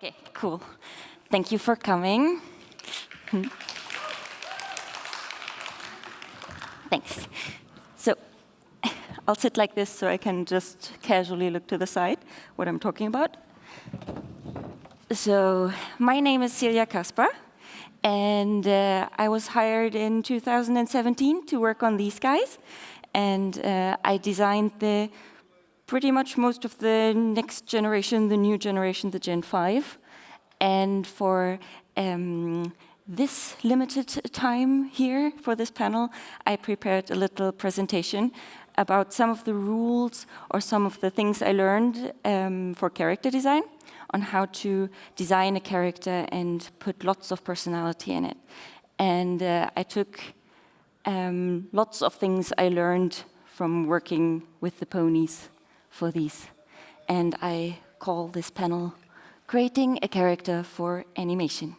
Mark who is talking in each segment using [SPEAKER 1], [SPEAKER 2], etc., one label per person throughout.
[SPEAKER 1] Okay, cool. Thank you for coming. Thanks. So I'll sit like this so I can just casually look to the side what I'm talking about. So my name is Celia Kaspar, and I was hired in 2017 to work on these guys, and I designed pretty much most of the next generation, the new generation, the Gen 5. And for this limited time here for this panel, I prepared a little presentation about some of the rules or some of the things I learned for character design, on how to design a character and put lots of personality in it. And I took lots of things I learned from working with the ponies for these. And I call this panel Creating a Character for Animation.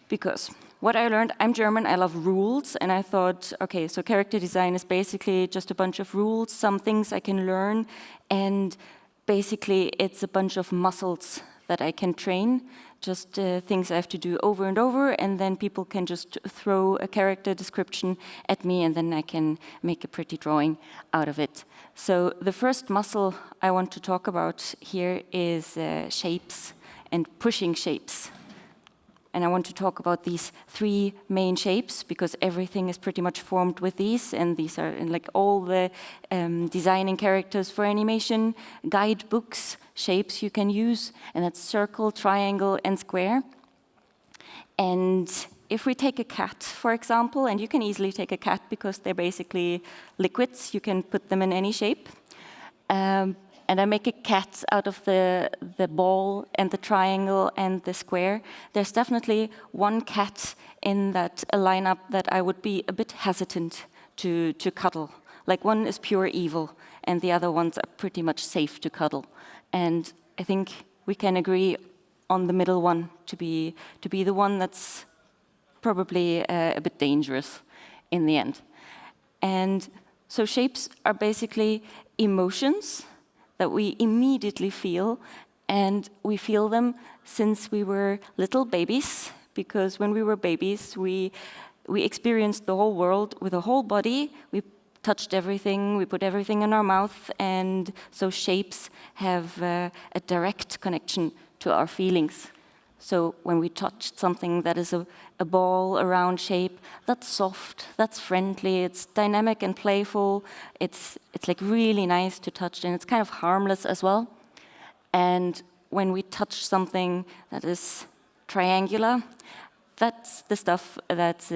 [SPEAKER 1] Because what I learned, I'm German, I love rules, and I thought, okay, so character design is basically just a bunch of rules, some things I can learn, and basically it's a bunch of muscles that I can train, just things I have to do over and over, and then people can just throw a character description at me, and then I can make a pretty drawing out of it. So the first muscle I want to talk about here is shapes and pushing shapes. And I want to talk about these three main shapes, because everything is pretty much formed with these, and these are in like all the designing characters for animation, guidebooks, shapes you can use, and that's circle, triangle, and square. And if we take a cat, for example, and you can easily take a cat because they're basically liquids, you can put them in any shape. And I make a cat out of the ball and the triangle and the square. There's definitely one cat in that lineup that I would be a bit hesitant to cuddle. Like one is pure evil, and the other ones are pretty much safe to cuddle. And I think we can agree on the middle one to be the one that's probably a bit dangerous in the end. And so shapes are basically emotions that we immediately feel, and we feel them since we were little babies, because when we were babies, we experienced the whole world with a whole body. We touched everything, we put everything in our mouth, and so shapes have a direct connection to our feelings. So when we touch something that is a ball, a round shape, that's soft, that's friendly, it's dynamic and playful, it's like really nice to touch, and it's kind of harmless as well. And when we touch something that is triangular, that's the stuff that's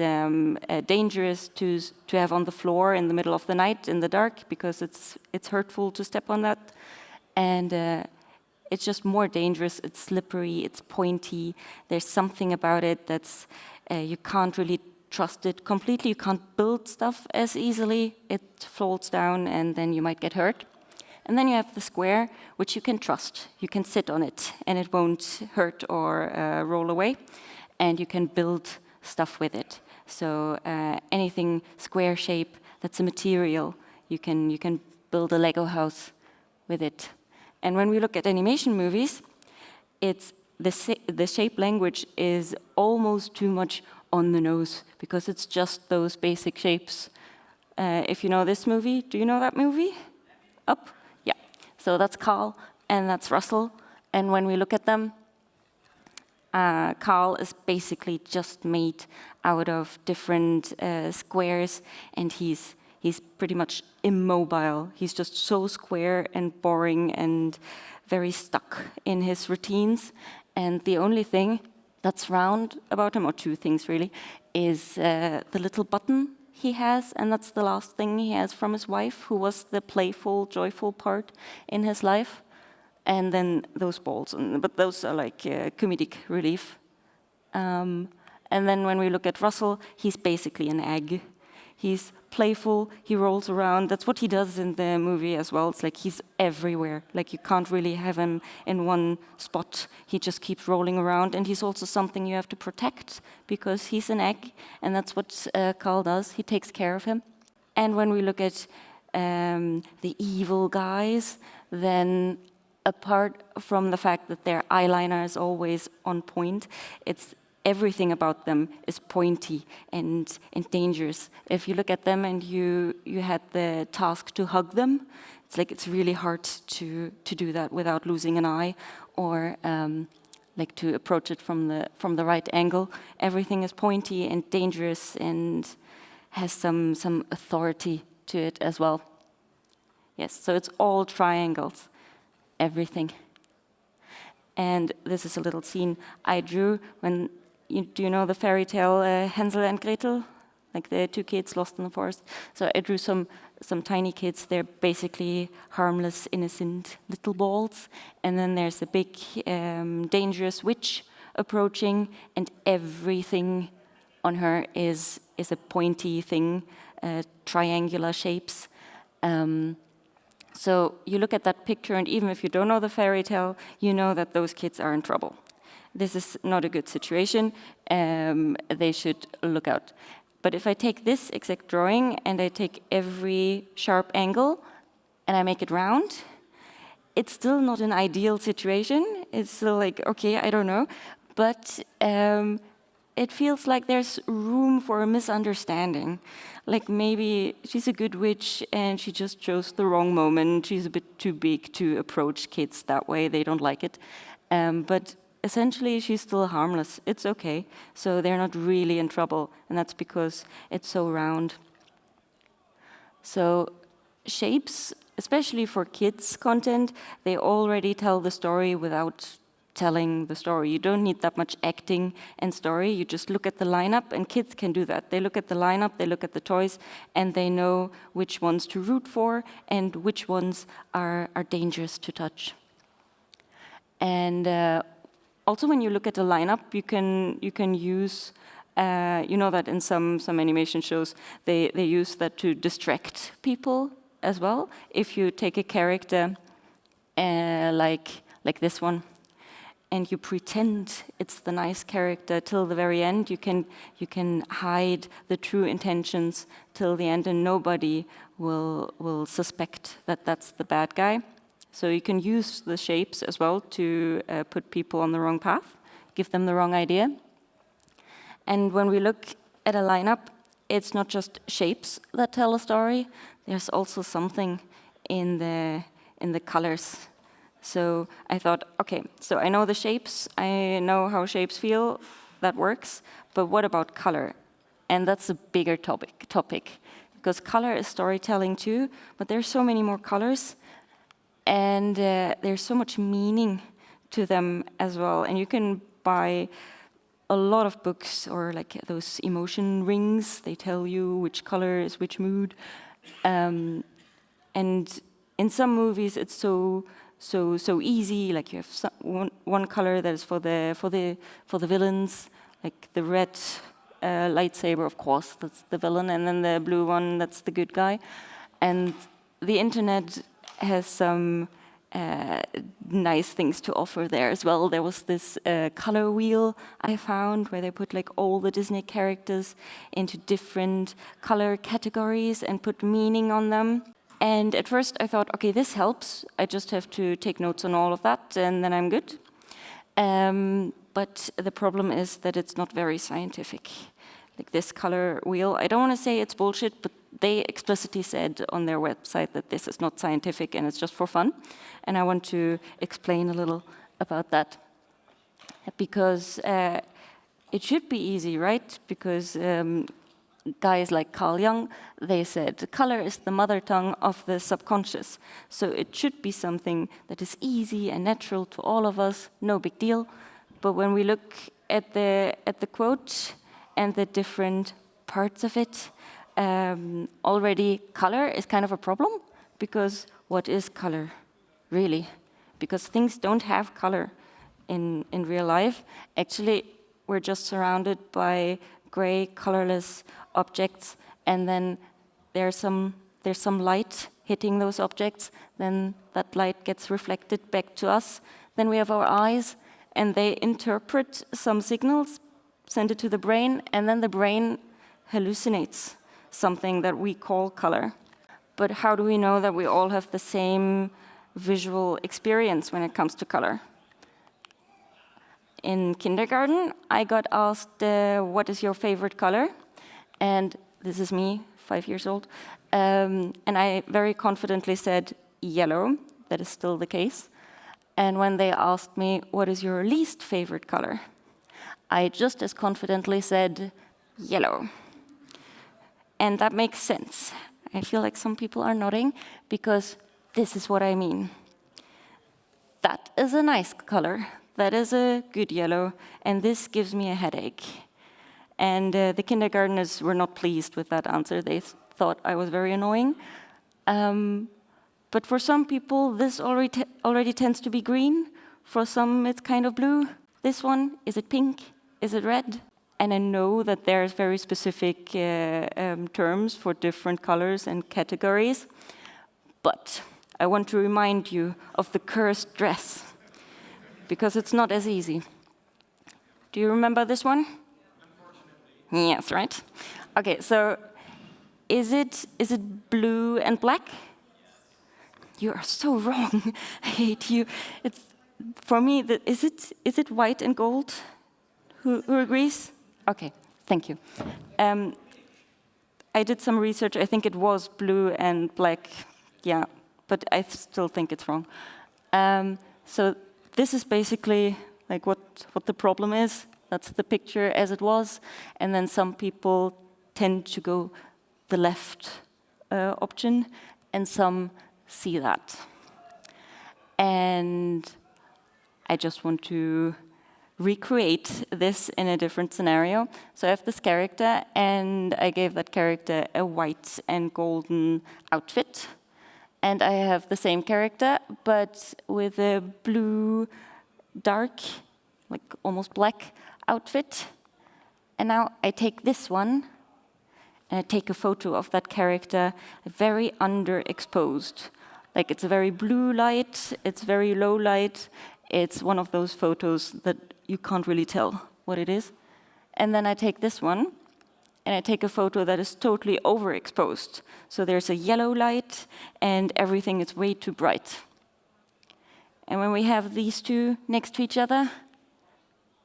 [SPEAKER 1] dangerous to have on the floor in the middle of the night in the dark, because it's hurtful to step on that. And it's just more dangerous, it's slippery, it's pointy. There's something about it that's, you can't really trust it completely. You can't build stuff as easily. It falls down and then you might get hurt. And then you have the square, which you can trust. You can sit on it and it won't hurt or roll away. And you can build stuff with it. So anything square shape that's a material, you can build a Lego house with it. And when we look at animation movies, it's the shape language is almost too much on the nose, because it's just those basic shapes. If you know this movie, do you know that movie? Up? Yeah. So that's Carl and that's Russell. And when we look at them, Carl is basically just made out of different squares, and he's pretty much immobile. He's just so square and boring and very stuck in his routines. And the only thing that's round about him, or two things really, is the little button he has, and that's the last thing he has from his wife, who was the playful, joyful part in his life. And then those balls, but those are like comedic relief. And then when we look at Russell, he's basically an egg. He's playful, he rolls around. That's what he does in the movie as well. It's like he's everywhere. Like you can't really have him in one spot. He just keeps rolling around, and he's also something you have to protect, because he's an egg, and that's what Carl does. He takes care of him. And when we look at the evil guys, then apart from the fact that their eyeliner is always on point, it's everything about them is pointy and dangerous. If you look at them and you had the task to hug them, it's like it's really hard to do that without losing an eye, or like to approach it from the right angle. Everything is pointy and dangerous and has some authority to it as well. Yes, so it's all triangles, everything. And this is a little scene I drew when, do you know the fairy tale Hansel and Gretel? Like the two kids lost in the forest. So I drew some tiny kids. They're basically harmless, innocent little balls. And then there's a big, dangerous witch approaching, and everything on her is a pointy thing, triangular shapes. So you look at that picture, and even if you don't know the fairy tale, you know that those kids are in trouble. This is not a good situation. They should look out. But if I take this exact drawing and I take every sharp angle and I make it round, it's still not an ideal situation. It's still like, okay, I don't know. But it feels like there's room for a misunderstanding. Like maybe she's a good witch and she just chose the wrong moment. She's a bit too big to approach kids that way. They don't like it. But essentially, she's still harmless. It's okay. So they're not really in trouble. And that's because it's so round. So shapes, especially for kids' content, they already tell the story without telling the story. You don't need that much acting and story. You just look at the lineup, and kids can do that. They look at the lineup, they look at the toys, and they know which ones to root for and which ones are dangerous to touch. And also, when you look at the lineup, you can use, you know that in some animation shows, they use that to distract people as well. If you take a character like this one, and you pretend it's the nice character till the very end, you can hide the true intentions till the end, and nobody will suspect that that's the bad guy. So you can use the shapes as well to put people on the wrong path, give them the wrong idea. And when we look at a lineup, it's not just shapes that tell a story. There's also something in the colors. So I thought, okay, so I know the shapes, I know how shapes feel, that works, but what about color? And that's a bigger topic, because color is storytelling too, but there's so many more colors, and there's so much meaning to them as well. And you can buy a lot of books, or like those emotion rings, they tell you which color is which mood. And in some movies, it's so easy. Like you have one color that is for the villains, like the red lightsaber, of course, that's the villain, and then the blue one, that's the good guy. And the internet has some nice things to offer there as well. There was this color wheel I found where they put like all the Disney characters into different color categories and put meaning on them. And at first I thought, okay, this helps. I just have to take notes on all of that and then I'm good. But the problem is that it's not very scientific. Like this color wheel, I don't want to say it's bullshit, but they explicitly said on their website that this is not scientific and it's just for fun. And I want to explain a little about that. Because it should be easy, right? Because guys like Carl Jung, they said color is the mother tongue of the subconscious. So it should be something that is easy and natural to all of us, no big deal. But when we look at the quote and the different parts of it, already color is kind of a problem, because what is color, really? Because things don't have color in real life. Actually, we're just surrounded by gray, colorless objects, and then there's some light hitting those objects, then that light gets reflected back to us. Then we have our eyes, and they interpret some signals, send it to the brain, and then the brain hallucinates something that we call color. But how do we know that we all have the same visual experience when it comes to color. In kindergarten, I got asked, what is your favorite color? And this is me, 5 years old. And I very confidently said yellow. That is still the case. And when they asked me, what is your least favorite color? I just as confidently said yellow. And that makes sense. I feel like some people are nodding, because this is what I mean. That is a nice color. That is a good yellow, and this gives me a headache. And the kindergartners were not pleased with that answer. They thought I was very annoying. But for some people, this already tends to be green. For some, it's kind of blue. This one, is it pink? Is it red? And I know that there's very specific terms for different colors and categories. But I want to remind you of the cursed dress, because it's not as easy. Do you remember this one? Unfortunately. Yes, right? Okay, so is it blue and black? Yes. You are so wrong. I hate you. It's, for me, is it white and gold? Who agrees? Okay, thank you. I did some research. I think it was blue and black. Yeah, but I still think it's wrong. So this is basically like what the problem is. That's the picture as it was. And then some people tend to go the left option, and some see that. And I just want to recreate this in a different scenario. So I have this character, and I gave that character a white and golden outfit. And I have the same character, but with a blue, dark, like almost black outfit. And now I take this one, and I take a photo of that character, very underexposed. Like, it's a very blue light, it's very low light. It's one of those photos that you can't really tell what it is. And then I take this one, and I take a photo that is totally overexposed. So there's a yellow light, and everything is way too bright. And when we have these two next to each other,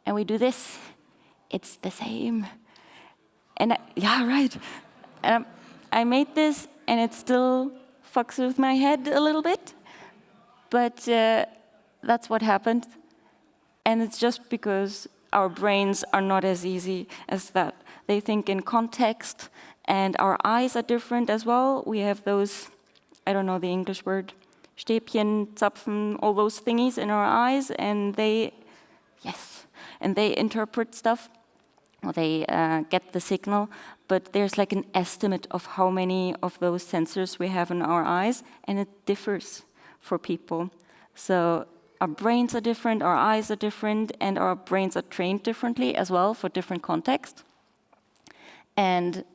[SPEAKER 1] and we do this, it's the same. And yeah, right. And I made this, and it still fucks with my head a little bit. But that's what happened. And it's just because our brains are not as easy as that. They think in context, and our eyes are different as well. We have those, I don't know the English word, Stäbchen, Zapfen, all those thingies in our eyes, and they interpret stuff, or they get the signal, but there's like an estimate of how many of those sensors we have in our eyes, and it differs for people. So our brains are different, our eyes are different, and our brains are trained differently as well for different contexts. And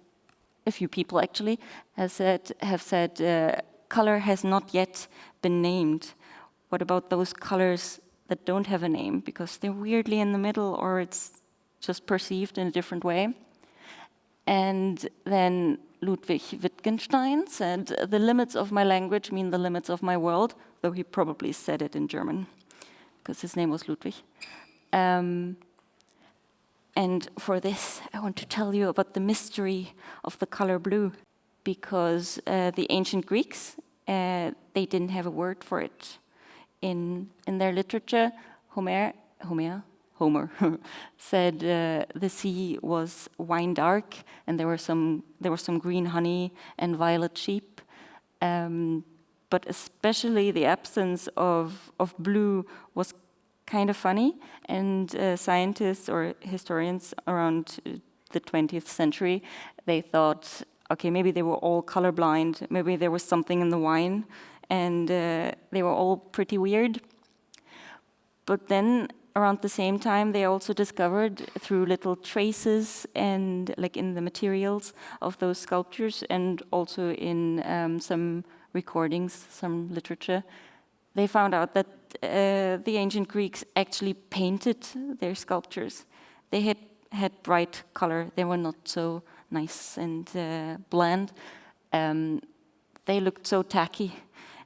[SPEAKER 1] a few people actually have said color has not yet been named. What about those colors that don't have a name because they're weirdly in the middle, or it's just perceived in a different way? And then Ludwig Wittgenstein said, the limits of my language mean the limits of my world, though he probably said it in German, because his name was Ludwig. And for this, I want to tell you about the mystery of the color blue, because the ancient Greeks, they didn't have a word for it. In their literature, Homer said the sea was wine dark, and there was some green honey and violet sheep. But especially the absence of blue was kind of funny, and scientists or historians around the 20th century, they thought, okay, maybe they were all colorblind, maybe there was something in the wine, and they were all pretty weird. But then, around the same time, they also discovered through little traces and like in the materials of those sculptures, and also in some recordings, some literature, they found out that the ancient Greeks actually painted their sculptures. They had bright color. They were not so nice and bland. They looked so tacky.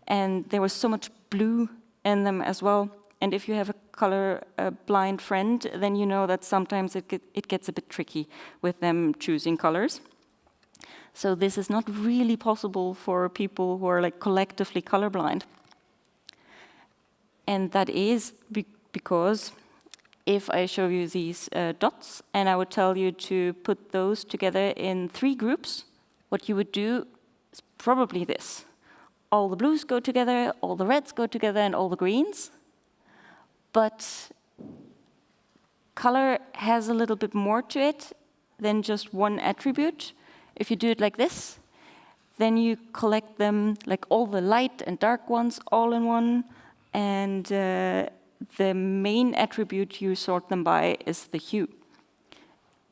[SPEAKER 1] And there was so much blue in them as well. And if you have a color blind friend, then you know that sometimes it gets a bit tricky with them choosing colors. So this is not really possible for people who are like collectively colorblind. And that is because if I show you these dots and I would tell you to put those together in 3 groups, what you would do is probably this. All the blues go together, all the reds go together, and all the greens. But color has a little bit more to it than just one attribute. If you do it like this, then you collect them, like all the light and dark ones, all in one, and the main attribute you sort them by is the hue.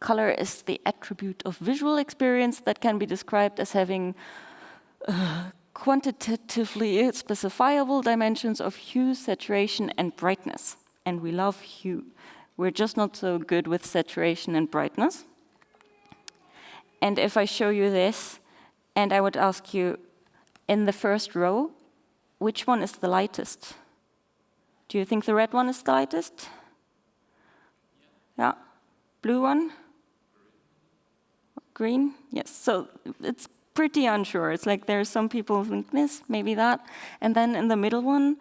[SPEAKER 1] Color is the attribute of visual experience that can be described as having quantitatively specifiable dimensions of hue, saturation, and brightness. And we love hue. We're just not so good with saturation and brightness. And if I show you this, and I would ask you, in the first row, which one is the lightest? Do you think the red one is the lightest? Yeah. Blue one? Green? Yes. So it's pretty unsure. It's like there are some people who think this, maybe that. And then in the middle one,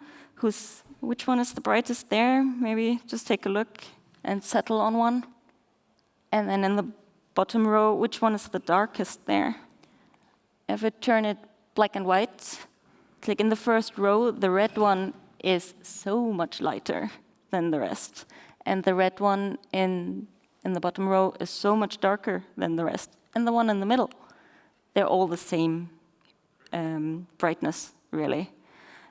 [SPEAKER 1] which one is the brightest there? Maybe just take a look and settle on one. And then in the bottom row, which one is the darkest there? If I turn it black and white, it's like in the first row, the red one is so much lighter than the rest. And the red one in the bottom row is so much darker than the rest. And the one in the middle, they're all the same brightness, really.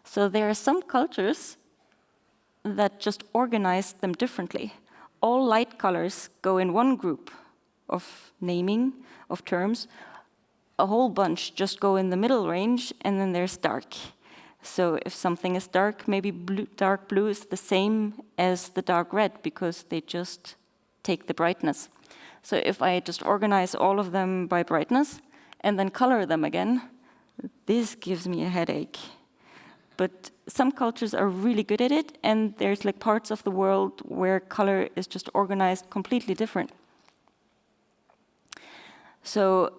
[SPEAKER 1] So there are some cultures that just organize them differently. All light colors go in one group of naming of terms. A whole bunch just go in the middle range, and then there's dark. So if something is dark, maybe dark blue is the same as the dark red because they just take the brightness. So if I just organize all of them by brightness and then color them again, this gives me a headache. But some cultures are really good at it, and there's like parts of the world where color is just organized completely different. So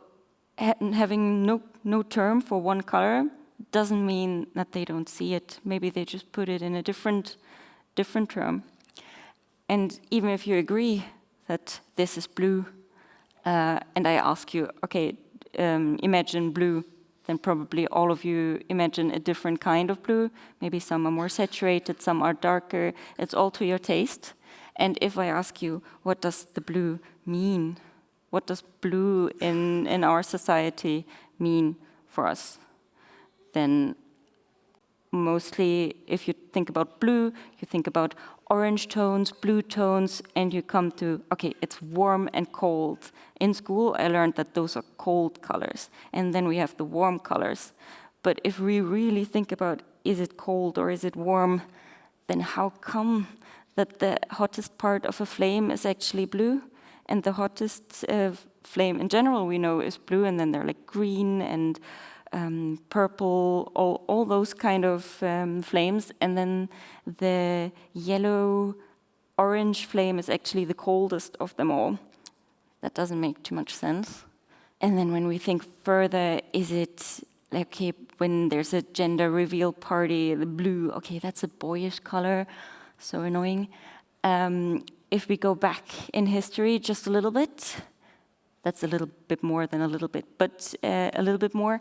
[SPEAKER 1] having no term for one color doesn't mean that they don't see it. Maybe they just put it in a different term. And even if you agree that this is blue, and I ask you, okay, imagine blue, then probably all of you imagine a different kind of blue. Maybe some are more saturated, some are darker. It's all to your taste. And if I ask you, what does the blue mean? What does blue in our society mean for us? Then mostly, if you think about blue, you think about orange tones, blue tones, and you come to, okay, it's warm and cold. In school, I learned that those are cold colors, and then we have the warm colors. But if we really think about, is it cold or is it warm, then how come that the hottest part of a flame is actually blue, and the hottest flame in general we know is blue, and then they're like green and purple, all those kind of flames, and then the yellow-orange flame is actually the coldest of them all. That doesn't make too much sense. And then when we think further, is it like, okay, when there's a gender reveal party, the blue, okay, that's a boyish color, so annoying. If we go back in history just a little bit, that's a little bit more than a little bit, but a little bit more,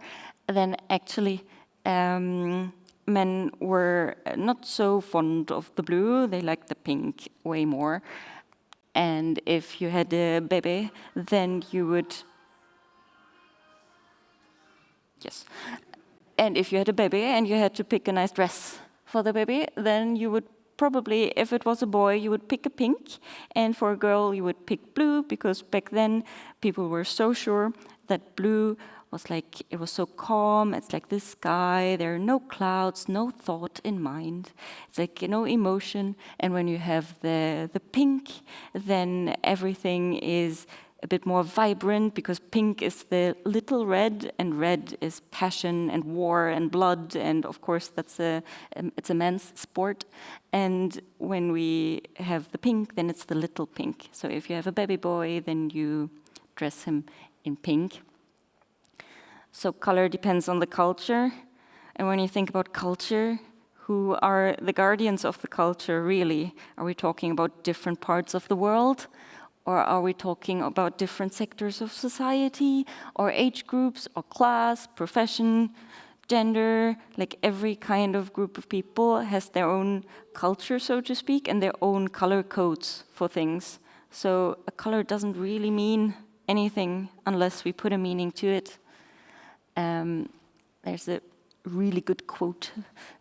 [SPEAKER 1] then actually men were not so fond of the blue. They liked the pink way more. And if you had a baby, then you would... Yes. And if you had a baby and you had to pick a nice dress for the baby, then you would probably, if it was a boy, you would pick a pink, and for a girl, you would pick blue, because back then, people were so sure that blue was like, it was so calm, it's like the sky, there are no clouds, no thought in mind, it's like no emotion, and when you have the pink, then everything is a bit more vibrant, because pink is the little red, and red is passion and war and blood, and of course it's a men's sport. And when we have the pink, then it's the little pink. So if you have a baby boy, then you dress him in pink. So color depends on the culture. And when you think about culture, who are the guardians of the culture, really? Are we talking about different parts of the world? Or are we talking about different sectors of society, or age groups, or class, profession, gender? Like every kind of group of people has their own culture, so to speak, and their own color codes for things. So a color doesn't really mean anything unless we put a meaning to it. There's a really good quote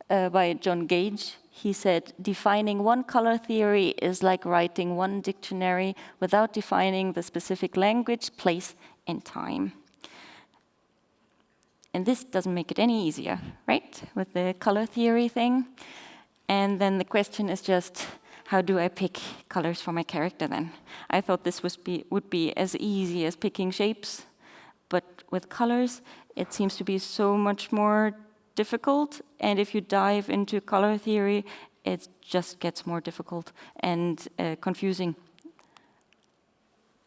[SPEAKER 1] by John Gage. He said, "Defining one color theory is like writing one dictionary without defining the specific language, place, and time." And this doesn't make it any easier, right? With the color theory thing. And then the question is just, how do I pick colors for my character then? I thought this would be as easy as picking shapes, but with colors, it seems to be so much more difficult. And if you dive into color theory, it just gets more difficult and confusing.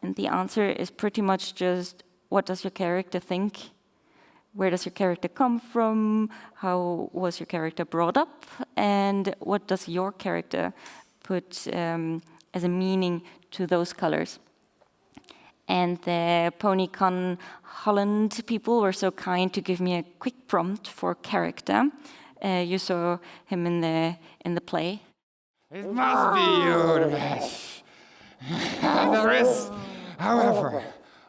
[SPEAKER 1] And the answer is pretty much just, what does your character think? Where does your character come from? How was your character brought up? And what does your character put as a meaning to those colors? And the PonyCon Holland people were so kind to give me a quick prompt for character. You saw him in the play.
[SPEAKER 2] It must be Ulrich. There is, however,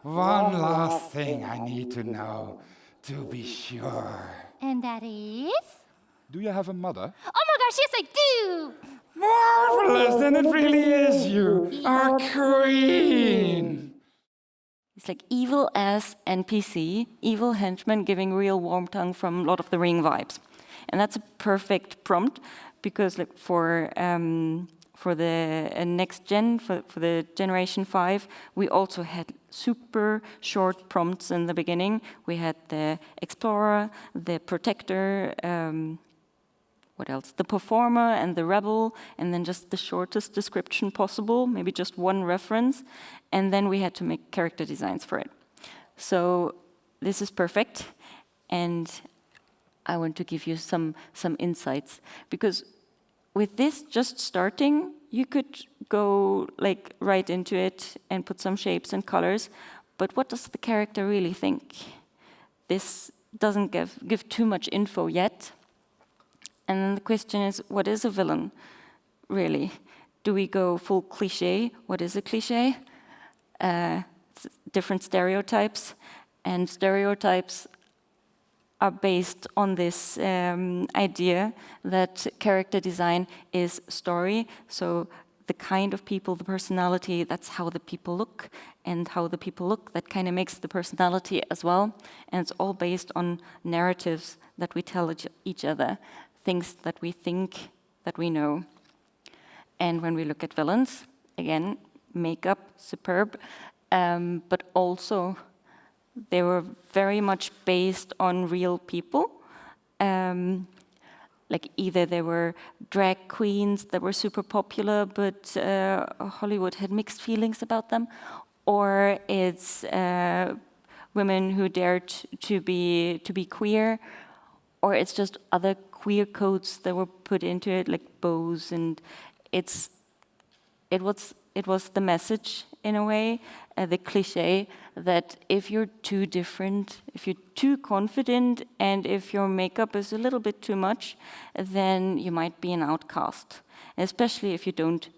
[SPEAKER 2] one last thing I need to know to be sure.
[SPEAKER 3] And that is?
[SPEAKER 4] Do you have a mother?
[SPEAKER 3] Oh my gosh, yes I do!
[SPEAKER 2] Marvelous, then it really is you, our queen.
[SPEAKER 1] It's like evil as NPC, evil henchman giving real warm tongue from Lord of the Ring vibes. And that's a perfect prompt, because like for the next gen, for the Generation 5, we also had super short prompts in the beginning. We had the Explorer, the Protector, what else? The Performer and the Rebel, and then just the shortest description possible, maybe just one reference, and then we had to make character designs for it. So this is perfect, and I want to give you some insights, because with this just starting, you could go like right into it and put some shapes and colors, but what does the character really think? This doesn't give too much info yet. And then the question is, what is a villain, really? Do we go full cliché? What is a cliché? Different stereotypes, and stereotypes are based on this idea that character design is story. So the kind of people, the personality, that's how the people look, and how the people look, that kind of makes the personality as well. And it's all based on narratives that we tell each other, things that we think that we know. And when we look at villains, again, makeup, superb, but also they were very much based on real people. Like either they were drag queens that were super popular, but Hollywood had mixed feelings about them, or it's women who dared to be queer, or it's just other queer codes that were put into it, like bows, and it was the message in a way, the cliche that if you're too different, if you're too confident, and if your makeup is a little bit too much, then you might be an outcast, especially if you don't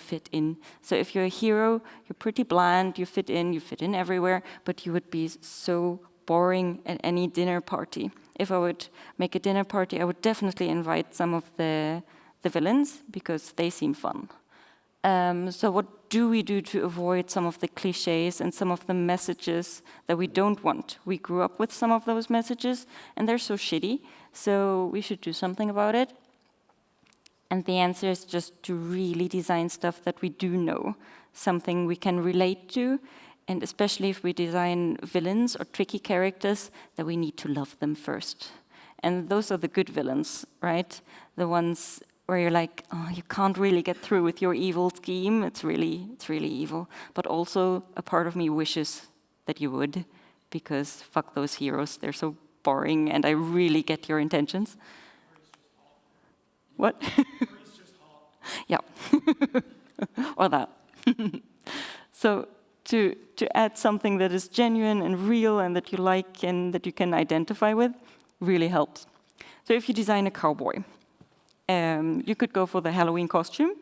[SPEAKER 1] fit in. So if you're a hero, you're pretty bland, you fit in everywhere, but you would be so boring at any dinner party. If I would make a dinner party, I would definitely invite some of the villains, because they seem fun. So what do we do to avoid some of the cliches and some of the messages that we don't want? We grew up with some of those messages, and they're so shitty, so we should do something about it. And the answer is just to really design stuff that we do know, something we can relate to, And especially if we design villains or tricky characters, that we need to love them first. And those are the good villains, right? The ones where you're like, oh, you can't really get through with your evil scheme. It's really evil. But also, a part of me wishes that you would, because fuck those heroes, they're so boring, and I really get your intentions. What? Yeah, or that. So to add something that is genuine and real and that you like and that you can identify with really helps. So if you design a cowboy, you could go for the Halloween costume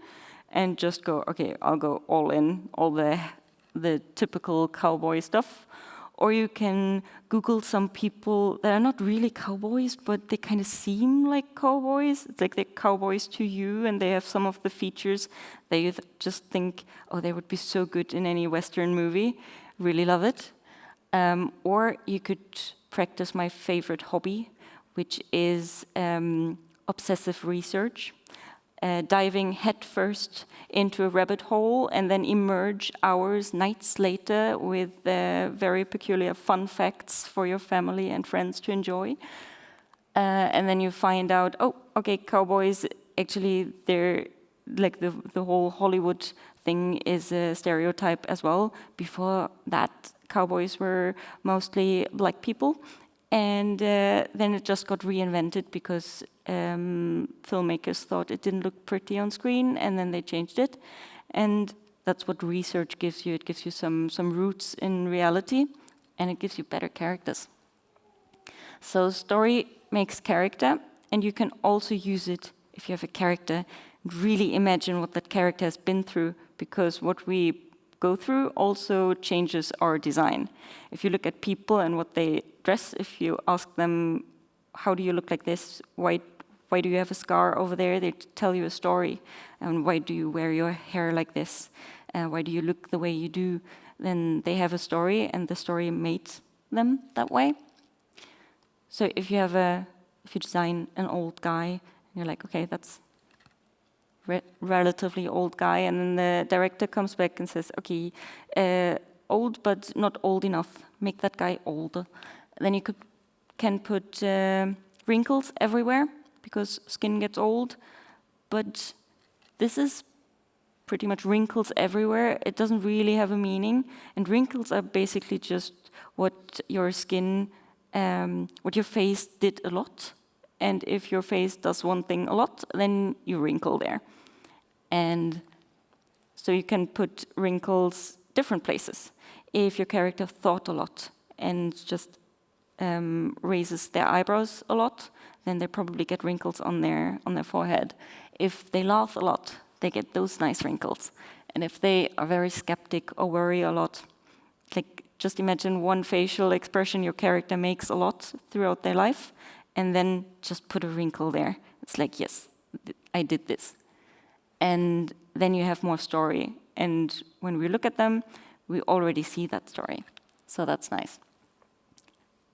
[SPEAKER 1] and just go, okay, I'll go all in, all the typical cowboy stuff. Or you can Google some people that are not really cowboys, but they kind of seem like cowboys. It's like they're cowboys to you, and they have some of the features that you just think, oh, they would be so good in any Western movie. Really love it. Or you could practice my favorite hobby, which is obsessive research. Diving headfirst into a rabbit hole and then emerge hours, nights later with very peculiar fun facts for your family and friends to enjoy. And then you find out, oh, okay, cowboys, actually, they're like the whole Hollywood thing is a stereotype as well. Before that, cowboys were mostly black people. And then it just got reinvented because filmmakers thought it didn't look pretty on screen, and then they changed it. And that's what research gives you. It gives you some roots in reality, and it gives you better characters. So story makes character, and you can also use it if you have a character. Really imagine what that character has been through, because what we go through also changes our design. If you look at people and what they dress, if you ask them, how do you look like this? Why do you have a scar over there? They tell you a story. And why do you wear your hair like this? Why do you look the way you do? Then they have a story, and the story made them that way. So if you design an old guy, you're like, okay, that's relatively old guy, and then the director comes back and says, okay, old but not old enough, make that guy older. Then you can put wrinkles everywhere, because skin gets old, but this is pretty much wrinkles everywhere. It doesn't really have a meaning, and wrinkles are basically just what your skin, what your face did a lot, and if your face does one thing a lot, then you wrinkle there. And so you can put wrinkles different places. If your character thought a lot and just raises their eyebrows a lot, then they probably get wrinkles on their forehead. If they laugh a lot, they get those nice wrinkles. And if they are very skeptic or worry a lot, like just imagine one facial expression your character makes a lot throughout their life, and then just put a wrinkle there. It's like, yes, I did this. And then you have more story. And when we look at them, we already see that story. So that's nice.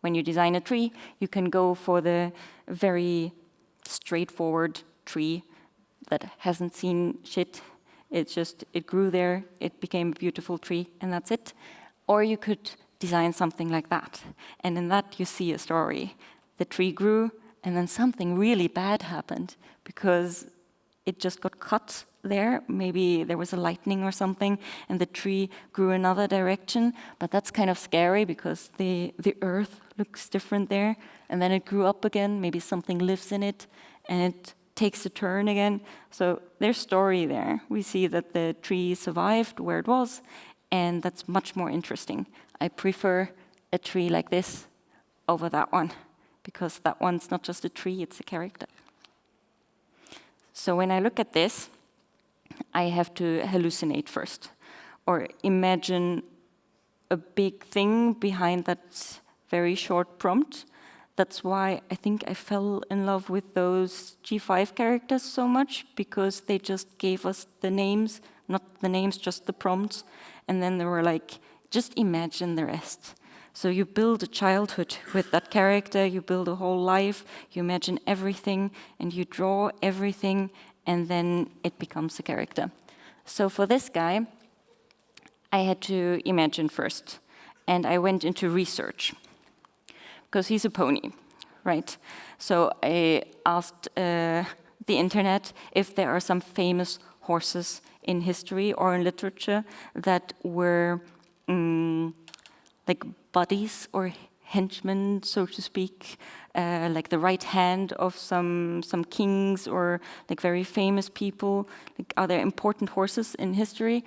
[SPEAKER 1] When you design a tree, you can go for the very straightforward tree that hasn't seen shit. It grew there, it became a beautiful tree, and that's it. Or you could design something like that. And in that, you see a story. The tree grew, and then something really bad happened because it just got cut there. Maybe there was a lightning or something, and the tree grew another direction. But that's kind of scary because the earth looks different there. And then it grew up again. Maybe something lives in it, and it takes a turn again. So there's story there. We see that the tree survived where it was, and that's much more interesting. I prefer a tree like this over that one, because that one's not just a tree, it's a character. So when I look at this, I have to hallucinate first, or imagine a big thing behind that very short prompt. That's why I think I fell in love with those G5 characters so much, because they just gave us the names, not the names, just the prompts, and then they were like, just imagine the rest. So you build a childhood with that character, you build a whole life, you imagine everything, and you draw everything, and then it becomes a character. So for this guy, I had to imagine first, and I went into research, because he's a pony, right? So I asked the internet if there are some famous horses in history or in literature that were like buddies or henchmen, so to speak, like the right hand of some kings or like very famous people. Like, are there important horses in history?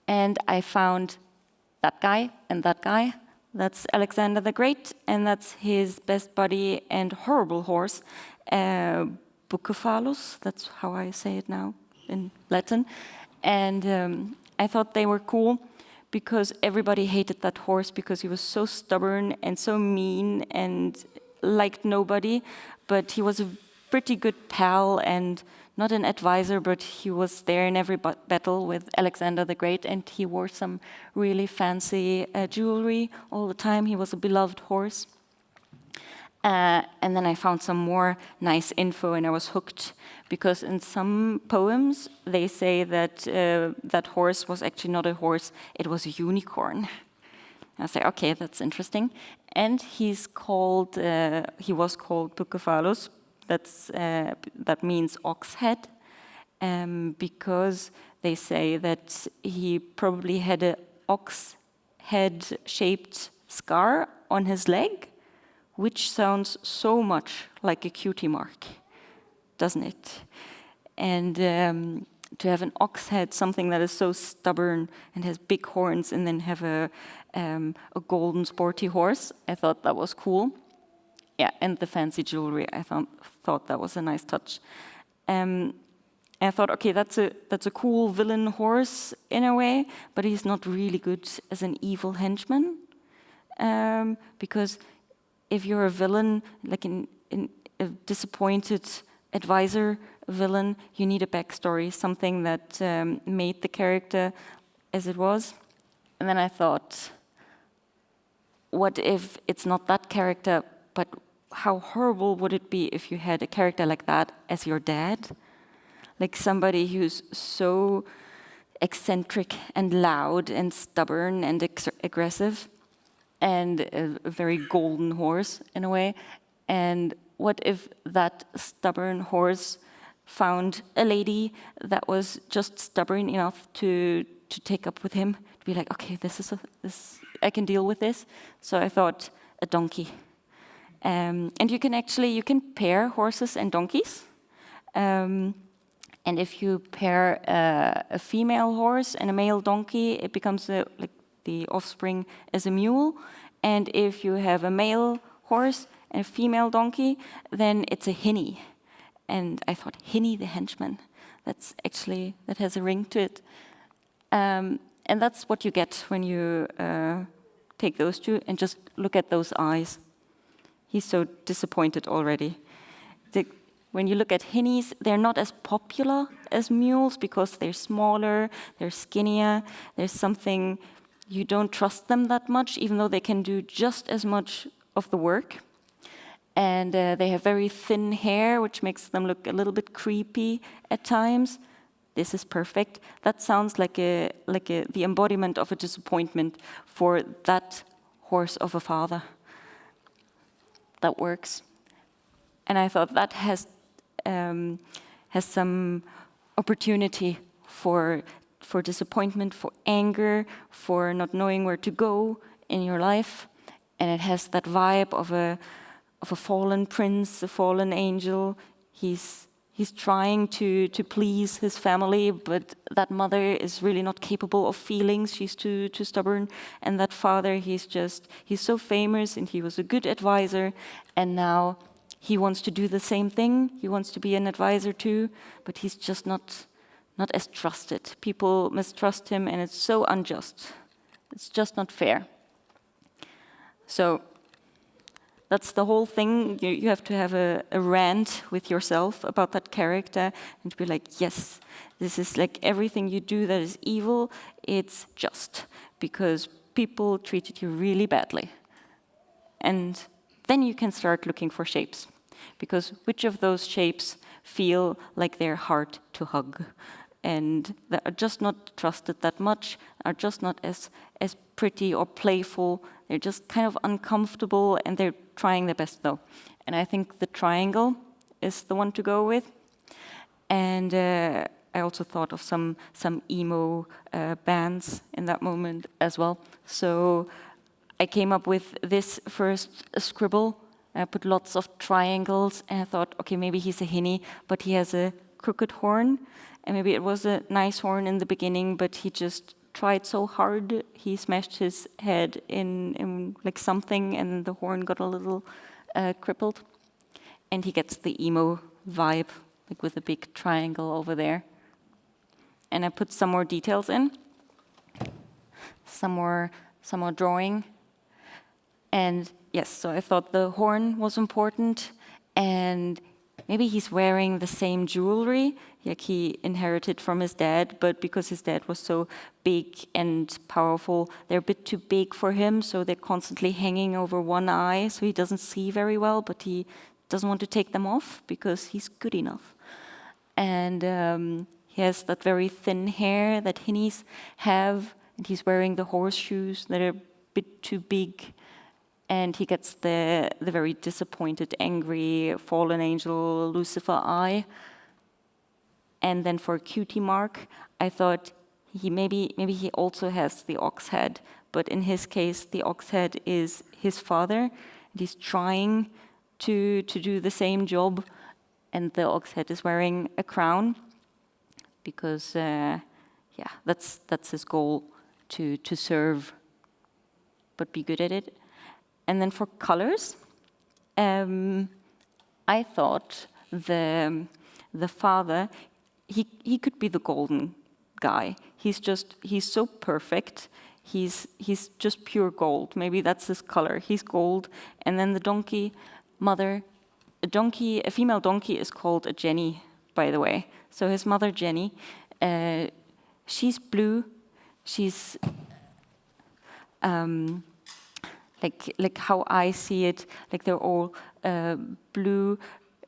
[SPEAKER 1] And I found that guy and that guy. That's Alexander the Great, and that's his best buddy and horrible horse, Bucephalus. That's how I say it now in Latin. And I thought they were cool because everybody hated that horse because he was so stubborn and so mean and liked nobody. But he was a pretty good pal and not an advisor, but he was there in every battle with Alexander the Great, and he wore some really fancy jewelry all the time. He was a beloved horse. And then I found some more nice info, and I was hooked, because in some poems they say that that horse was actually not a horse, it was a unicorn. I was like, okay, that's interesting. And he was called Bucephalus. That means ox head, because they say that he probably had an ox head-shaped scar on his leg, which sounds so much like a cutie mark, doesn't it? And to have an ox head, something that is so stubborn and has big horns, and then have a golden sporty horse, I thought that was cool. Yeah, and the fancy jewelry, I thought that was a nice touch. I thought, okay, that's a cool villain horse in a way, but he's not really good as an evil henchman, because if you're a villain, like in a disappointed advisor villain, you need a backstory, something that made the character as it was. And then I thought, what if it's not that character, but how horrible would it be if you had a character like that as your dad? Like somebody who's so eccentric and loud and stubborn and aggressive, and a very golden horse in a way. And what if that stubborn horse found a lady that was just stubborn enough to take up with him, to be like, okay, this I can deal with this. So I thought a donkey. And you can pair horses and donkeys. And if you pair a female horse and a male donkey, it becomes like the offspring is a mule. And if you have a male horse and a female donkey, then it's a hinny. And I thought, hinny the henchman. That has a ring to it. And that's what you get when you take those two and just look at those eyes. He's so disappointed already. When you look at hinnies, they're not as popular as mules because they're smaller, they're skinnier. There's something, you don't trust them that much, even though they can do just as much of the work. And they have very thin hair, which makes them look a little bit creepy at times. This is perfect. That sounds like the embodiment of a disappointment for that horse of a father. That works. And I thought that has some opportunity for disappointment, for anger, for not knowing where to go in your life. And it has that vibe of a fallen prince, a fallen angel. He's trying to please his family, but that mother is really not capable of feelings. She's too stubborn. And that father, he's so famous, and he was a good advisor, and now he wants to do the same thing. He wants to be an advisor too, but he's just not as trusted. People mistrust him, and it's so unjust. It's just not fair. So that's the whole thing. You have to have a rant with yourself about that character and to be like, yes, this is like everything you do that is evil, it's just because people treated you really badly. And then you can start looking for shapes, because which of those shapes feel like they're hard to hug? and that are just not trusted that much, are just not as pretty or playful. They're just kind of uncomfortable, and they're trying their best though. And I think the triangle is the one to go with. And I also thought of some emo bands in that moment as well. So I came up with this first scribble. I put lots of triangles, and I thought, okay, maybe he's a hinny, but he has a crooked horn, and maybe it was a nice horn in the beginning, but he just tried so hard, he smashed his head in like something, and the horn got a little crippled, and he gets the emo vibe, like with a big triangle over there. And I put some more details in, some more drawing, and yes, so I thought the horn was important, and maybe he's wearing the same jewelry, like he inherited from his dad, but because his dad was so big and powerful, they're a bit too big for him, so they're constantly hanging over one eye, so he doesn't see very well, but he doesn't want to take them off because he's good enough. And he has that very thin hair that hinnies have, and he's wearing the horseshoes that are a bit too big. And he gets the very disappointed, angry, fallen angel, Lucifer eye. And then for a cutie mark, I thought maybe he also has the ox head, but in his case, the ox head is his father, and he's trying to do the same job, and the ox head is wearing a crown, because that's his goal, to serve, but be good at it. And then for colors, I thought the father, he could be the golden guy. He's so perfect. He's just pure gold. Maybe that's his color. He's gold. And then the donkey mother, a female donkey is called a Jenny, by the way. So his mother Jenny, she's blue. She's like how I see it, like they're all blue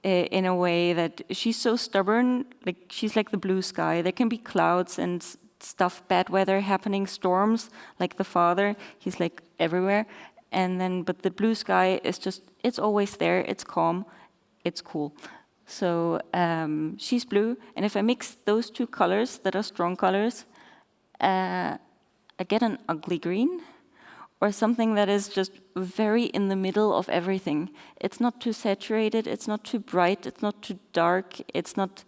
[SPEAKER 1] in a way that she's so stubborn, like she's like the blue sky. There can be clouds and stuff, bad weather happening, storms, like the father, he's like everywhere. And then, but the blue sky is just, it's always there, it's calm, it's cool. So she's blue, and if I mix those two colors that are strong colors, I get an ugly green, or something that is just very in the middle of everything. It's not too saturated, it's not too bright, it's not too dark, it's not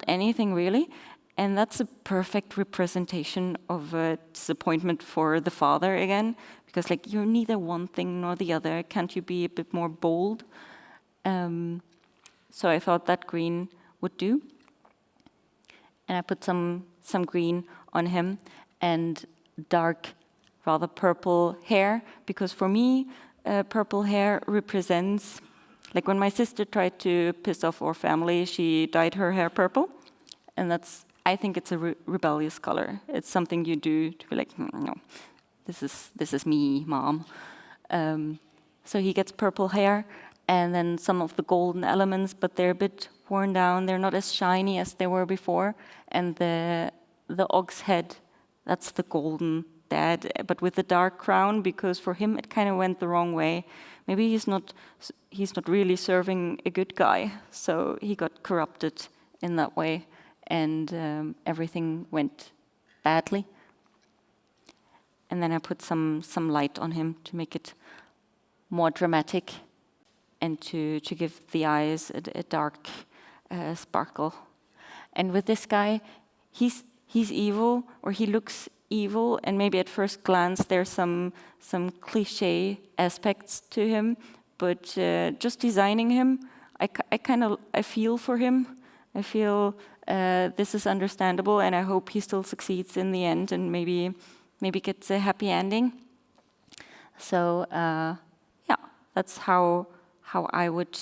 [SPEAKER 1] anything really. And that's a perfect representation of a disappointment for the father again, because like you're neither one thing nor the other. Can't you be a bit more bold? So I thought that green would do. And I put some green on him and dark, rather purple hair, because for me, purple hair represents, like when my sister tried to piss off our family, she dyed her hair purple, and I think it's a rebellious color. It's something you do to be like, no, this is me, mom. So he gets purple hair, and then some of the golden elements, but they're a bit worn down. They're not as shiny as they were before, and the ox head, that's the golden dad, but with the dark crown, because for him it kind of went the wrong way. Maybe he's not really serving a good guy, so he got corrupted in that way, and everything went badly. And then I put some light on him to make it more dramatic, and to give the eyes a dark sparkle. And with this guy, he's evil, or he looks evil, and maybe at first glance there's some cliche aspects to him, but just designing him, I feel for him. I feel this is understandable, and I hope he still succeeds in the end, and maybe gets a happy ending. So that's how I would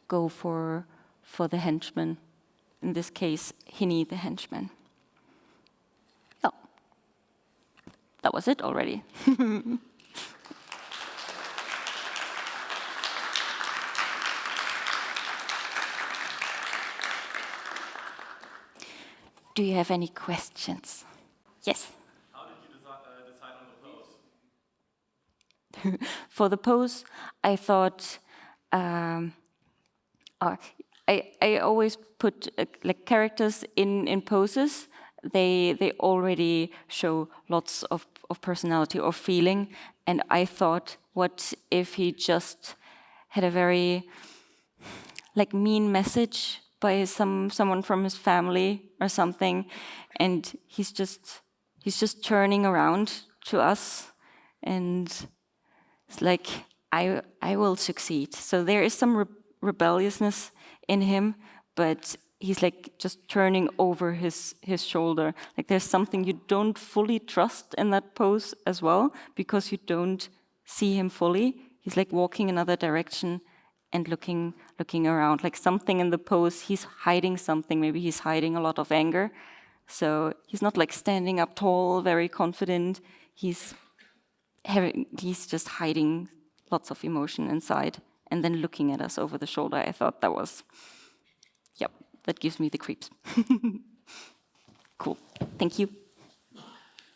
[SPEAKER 1] go for the henchman. In this case, Hinny the henchman. That was it already. Do you have any questions? Yes?
[SPEAKER 5] How did you decide on the pose?
[SPEAKER 1] For the pose, I thought I always put like characters in poses. They already show lots of personality or feeling, and I thought, what if he just had a very like mean message by someone from his family or something, and he's just turning around to us, and it's like I will succeed. So there is some rebelliousness in him, but he's like just turning over his shoulder. Like there's something you don't fully trust in that pose as well, because you don't see him fully. He's like walking another direction and looking around. Like something in the pose, he's hiding something. Maybe he's hiding a lot of anger. So he's not like standing up tall, very confident. He's just hiding lots of emotion inside and then looking at us over the shoulder. I thought that was, yep, that gives me the creeps. Cool. Thank you.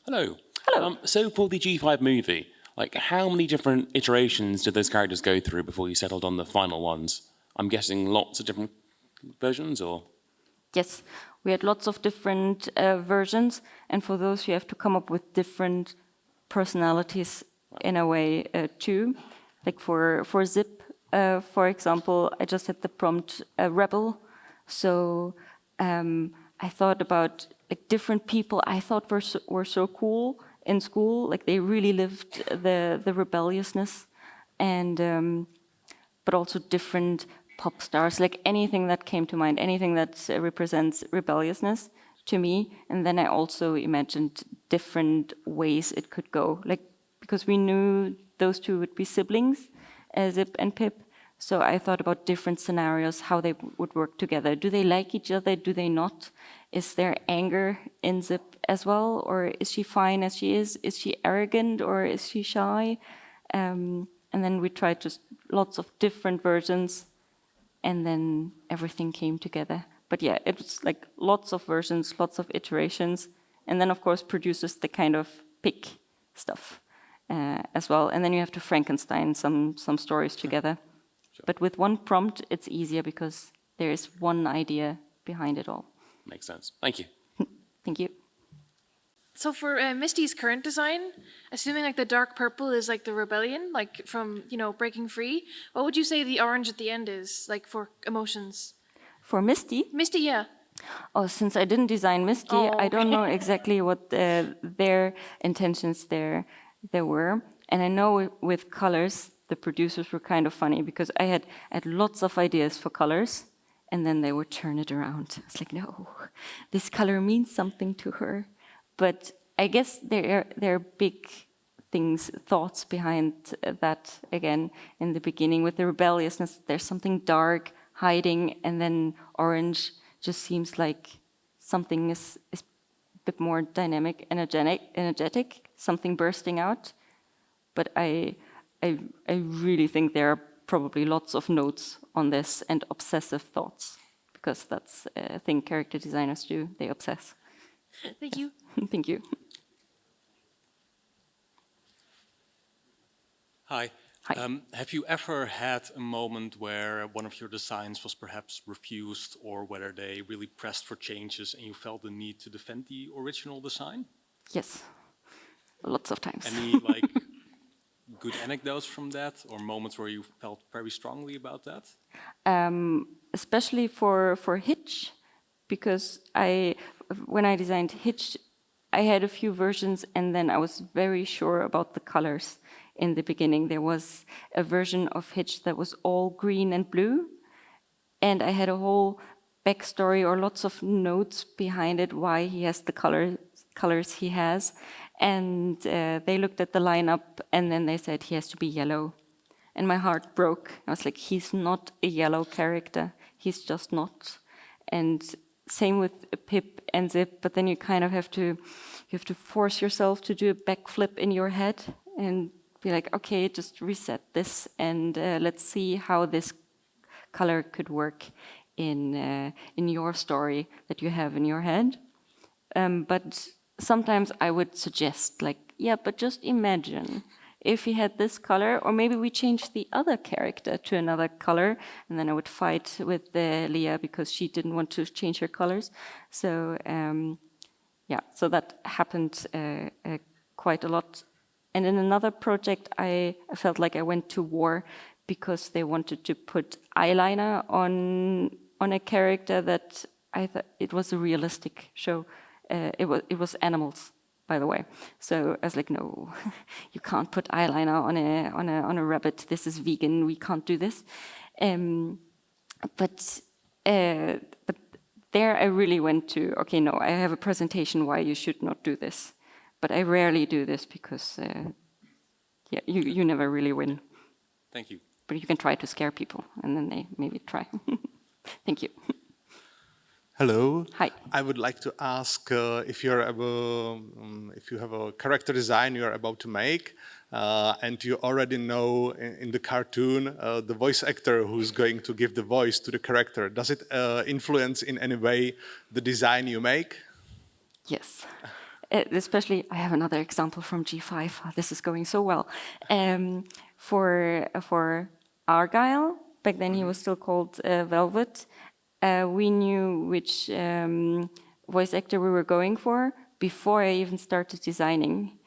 [SPEAKER 6] Hello.
[SPEAKER 1] Hello.
[SPEAKER 6] So for the G5 movie, like how many different iterations did those characters go through before you settled on the final ones? I'm guessing lots of different versions, or?
[SPEAKER 1] Yes, we had lots of different versions, and for those you have to come up with different personalities in a way too. Like for Zip, for example, I just had the prompt rebel. So I thought about like different people I thought were so cool in school. Like they really lived the rebelliousness, and but also different pop stars, like anything that came to mind, anything that represents rebelliousness to me. And then I also imagined different ways it could go, like because we knew those two would be siblings, Zip and Pip. So I thought about different scenarios, how they would work together. Do they like each other? Do they not? Is there anger in Zip as well? Or is she fine as she is? Is she arrogant or is she shy? And then we tried just lots of different versions, and then everything came together. But yeah, it was like lots of versions, lots of iterations. And then of course producers, they kind of pick stuff as well. And then you have to Frankenstein some stories together. Sure. But with one prompt, it's easier because there is one idea behind it all.
[SPEAKER 6] Makes sense. Thank you.
[SPEAKER 1] Thank you.
[SPEAKER 7] So for Misty's current design, assuming like the dark purple is like the rebellion, like from, breaking free, what would you say the orange at the end is, like for emotions?
[SPEAKER 1] For Misty?
[SPEAKER 7] Misty, yeah.
[SPEAKER 1] Oh, since I didn't design Misty,
[SPEAKER 7] Oh,
[SPEAKER 1] I don't know exactly what their intentions there were. And I know with colors, the producers were kind of funny because I had lots of ideas for colors, and then they would turn it around. I was like, no, this color means something to her. But I guess there are big things, thoughts behind that, again, in the beginning. With the rebelliousness, there's something dark, hiding, and then orange just seems like something is a bit more dynamic, energetic, something bursting out. But I really think there are probably lots of notes on this and obsessive thoughts, because that's a thing character designers do, they obsess.
[SPEAKER 7] Thank you.
[SPEAKER 1] Thank you.
[SPEAKER 8] Hi.
[SPEAKER 1] Hi.
[SPEAKER 8] Have you ever had a moment where one of your designs was perhaps refused, or whether they really pressed for changes and you felt the need to defend the original design?
[SPEAKER 1] Yes, lots of times.
[SPEAKER 8] Any good anecdotes from that, or moments where you felt very strongly about that?
[SPEAKER 1] Especially for Hitch, because when I designed Hitch, I had a few versions, and then I was very sure about the colors. In the beginning, there was a version of Hitch that was all green and blue, and I had a whole backstory or lots of notes behind it why he has the colors he has. And they looked at the lineup, and then they said he has to be yellow. And my heart broke. I was like, he's not a yellow character. He's just not. And same with Pip and Zip, but then you kind of have to force yourself to do a backflip in your head and be like, okay, just reset this, and let's see how this color could work in your story that you have in your head. But sometimes I would suggest, like, yeah, but just imagine if he had this color, or maybe we change the other character to another color, and then I would fight with Leah because she didn't want to change her colors. So yeah, so that happened quite a lot. And in another project, I felt like I went to war because they wanted to put eyeliner on a character that I thought it was a realistic show. It was animals, by the way. So I was like, no, you can't put eyeliner on a rabbit. This is vegan. We can't do this. But there I really went to, okay, no, I have a presentation why you should not do this. But I rarely do this because, yeah, you never really win.
[SPEAKER 8] Thank you.
[SPEAKER 1] But you can try to scare people, and then they maybe try. Thank you.
[SPEAKER 9] Hello.
[SPEAKER 1] Hi.
[SPEAKER 9] I would like to ask if you have a character design you're about to make, and you already know in the cartoon the voice actor who's going to give the voice to the character. Does it influence in any way the design you make?
[SPEAKER 1] Yes. Especially, I have another example from G5. This is going so well. For Argyle, back then he was still called Velvet. We knew which voice actor we were going for before I even started designing.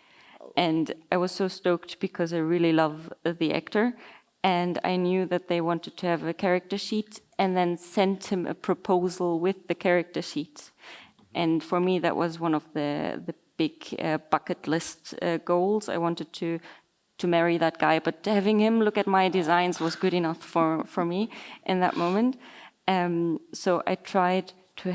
[SPEAKER 1] And I was so stoked because I really love the actor. And I knew that they wanted to have a character sheet and then sent him a proposal with the character sheet. And for me, that was one of the big bucket list goals. I wanted to marry that guy, but having him look at my designs was good enough for me in that moment. So I tried to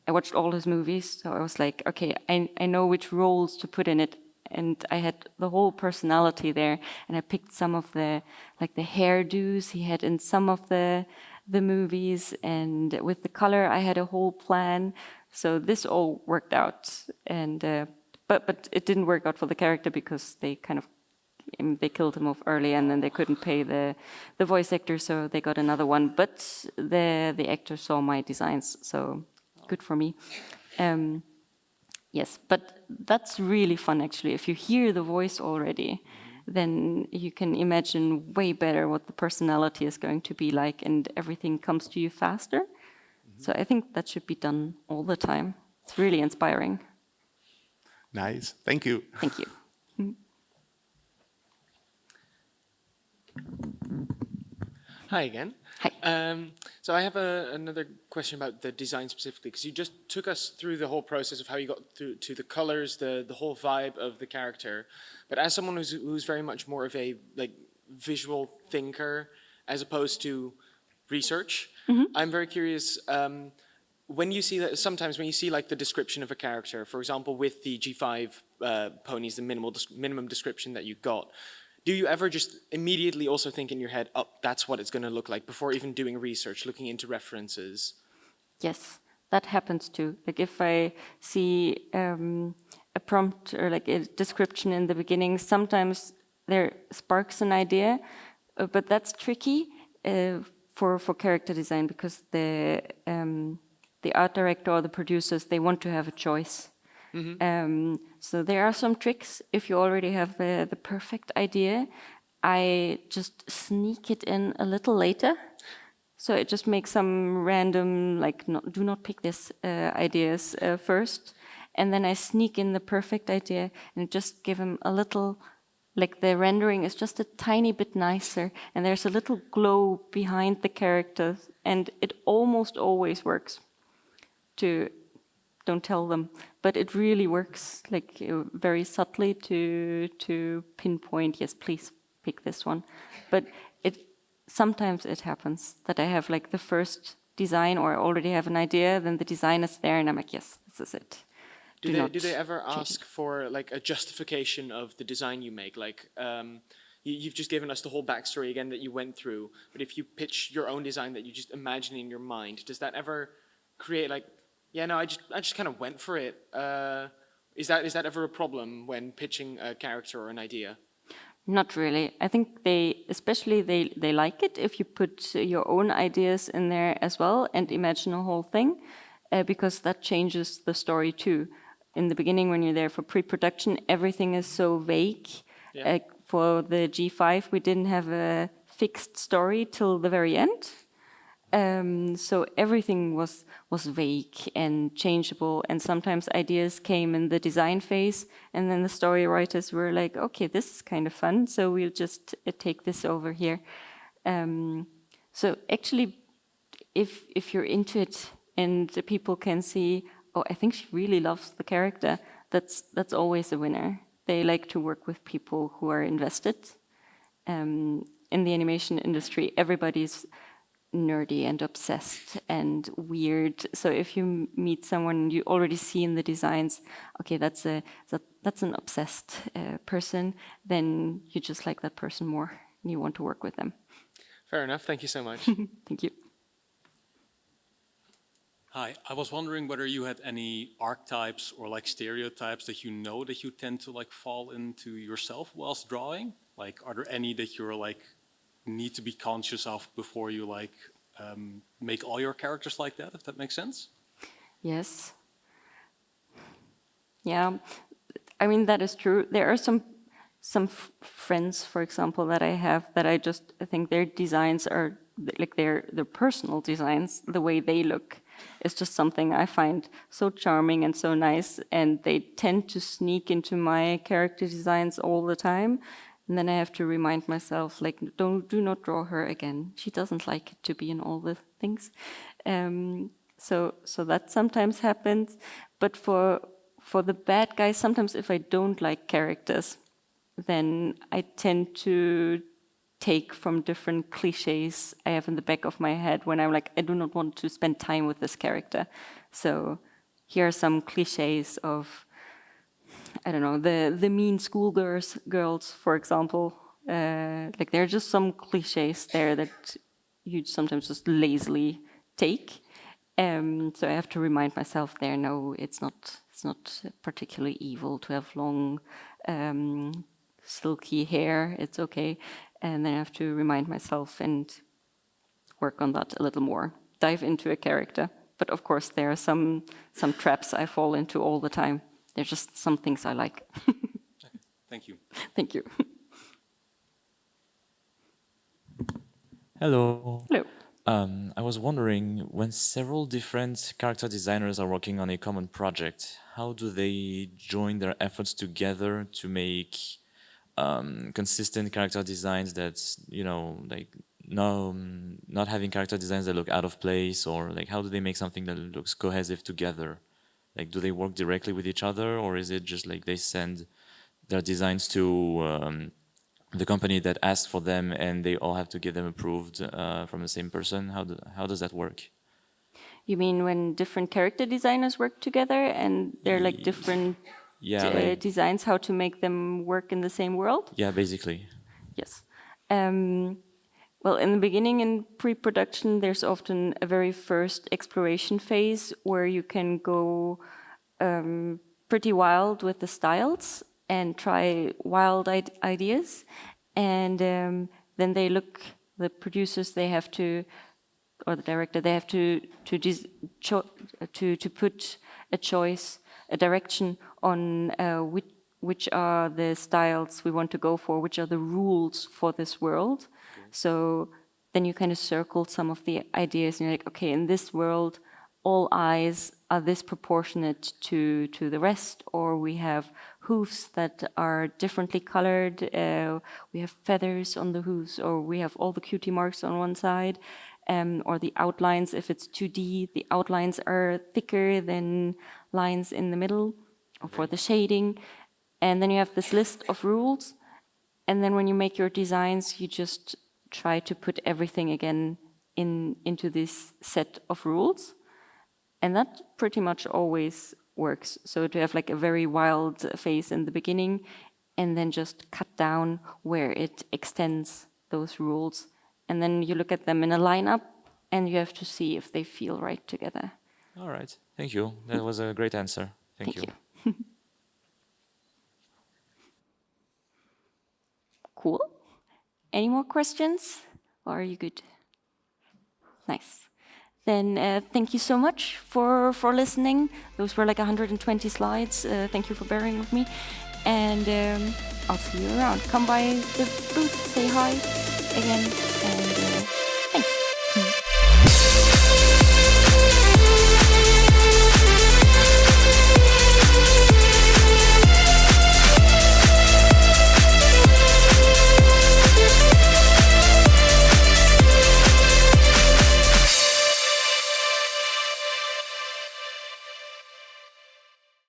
[SPEAKER 1] I watched all his movies, so I was like, okay, I know which roles to put in it, and I had the whole personality there, and I picked some of the hairdos he had in some of the movies, and with the color I had a whole plan. So this all worked out, and but it didn't work out for the character because they killed him off early, and then they couldn't pay the voice actor, so they got another one. But the actor saw my designs, so good for me. Yes, but that's really fun actually. If you hear the voice already, then you can imagine way better what the personality is going to be like, and everything comes to you faster. So I think that should be done all the time. It's really inspiring.
[SPEAKER 9] Nice. Thank you.
[SPEAKER 1] Thank you.
[SPEAKER 10] Hi again.
[SPEAKER 1] Hi.
[SPEAKER 10] So I have another question about the design specifically, because you just took us through the whole process of how you got to the colors, the whole vibe of the character. But as someone who's very much more of a visual thinker as opposed to research, I'm very curious. When you see that, sometimes when you see the description of a character, for example, with the G5 ponies, the minimum description that you got, do you ever just immediately also think in your head, oh, that's what it's going to look like, before even doing research, looking into references?
[SPEAKER 1] Yes, that happens too. Like if I see a prompt or a description in the beginning, sometimes there sparks an idea, but that's tricky for character design because the art director or the producers, they want to have a choice. So there are some tricks. If you already have the perfect idea, I just sneak it in a little later. So it just makes some random, do not pick this ideas first. And then I sneak in the perfect idea and just give him a little, the rendering is just a tiny bit nicer. And there's a little glow behind the characters. And it almost always works don't tell them, but it really works very subtly to pinpoint, yes, please pick this one. But sometimes it happens that I have the first design, or I already have an idea, then the design is there and I'm like, yes, this is it.
[SPEAKER 10] Do they ever ask for a justification of the design you make? You've just given us the whole backstory again that you went through, but if you pitch your own design that you just imagine in your mind, does that ever create yeah, no, I just kind of went for it. Is that ever a problem when pitching a character or an idea?
[SPEAKER 1] Not really. I think they like it if you put your own ideas in there as well and imagine a whole thing. because that changes the story too. In the beginning, when you're there for pre-production, everything is so vague.
[SPEAKER 10] Yeah.
[SPEAKER 1] For the G5, we didn't have a fixed story till the very end. So everything was vague and changeable, and sometimes ideas came in the design phase, and then the story writers were like, okay, this is kind of fun, so we'll just take this over here. So actually, if you're into it and the people can see, oh, I think she really loves the character, that's always a winner. They like to work with people who are invested. In the animation industry, everybody's nerdy and obsessed and weird. So if you meet someone you already see in the designs, okay, that's an obsessed person, then you just like that person more and you want to work with them.
[SPEAKER 10] Fair enough. Thank you so much.
[SPEAKER 1] Thank you.
[SPEAKER 8] Hi, I was wondering whether you had any archetypes or like stereotypes that you know that you tend to like fall into yourself whilst drawing. Like, are there any that you're like need to be conscious of before you like make all your characters like that, if that makes sense?
[SPEAKER 1] Yes. Yeah, I mean, that is true. There are some friends, for example, that I have that I think their designs are like their personal designs, the way they look is just something I find so charming and so nice, and they tend to sneak into my character designs all the time. And then I have to remind myself, like, do not draw her again. She doesn't like it to be in all the things. So that sometimes happens. But for the bad guys, sometimes if I don't like characters, then I tend to take from different cliches I have in the back of my head when I'm like, I do not want to spend time with this character. So here are some cliches of, I don't know, the mean schoolgirls, for example. Like there are just some cliches there that you sometimes just lazily take. So I have to remind myself there, no, it's not particularly evil to have long, silky hair. It's okay. And then I have to remind myself and work on that a little more. Dive into a character. But of course, there are some traps I fall into all the time. There's just some things I like.
[SPEAKER 8] Okay. Thank you.
[SPEAKER 1] Thank you.
[SPEAKER 11] Hello.
[SPEAKER 1] Hello.
[SPEAKER 11] I was wondering, when several different character designers are working on a common project, how do they join their efforts together to make consistent character designs that's, you know, like not having character designs that look out of place, or like how do they make something that looks cohesive together? Like, do they work directly with each other, or is it just like they send their designs to the company that asks for them and they all have to get them approved from the same person? How does that work?
[SPEAKER 1] You mean when different character designers work together and they're like different designs, how to make them work in the same world?
[SPEAKER 11] Yeah, basically.
[SPEAKER 1] Yes. Well, in the beginning, in pre-production, there's often a very first exploration phase where you can go pretty wild with the styles and try wild ideas. And then the producers, they have to, or the director, they have to put a choice, a direction on which are the styles we want to go for, which are the rules for this world. So then you kind of circle some of the ideas, and you're like, okay, in this world, all eyes are this proportionate to the rest, or we have hoofs that are differently colored, we have feathers on the hoofs, or we have all the cutie marks on one side, or the outlines, if it's 2D, the outlines are thicker than lines in the middle, or for the shading. And then you have this list of rules, and then when you make your designs, you just try to put everything again into this set of rules. And that pretty much always works. So to have like a very wild phase in the beginning and then just cut down where it extends those rules. And then you look at them in a lineup and you have to see if they feel right together.
[SPEAKER 11] All right. Thank you. That was a great answer. Thank you.
[SPEAKER 1] Cool. Any more questions? Or are you good? Nice. then thank you so much for listening. Those were like 120 slides. Thank you for bearing with me. And I'll see you around. Come by the booth, say hi again, and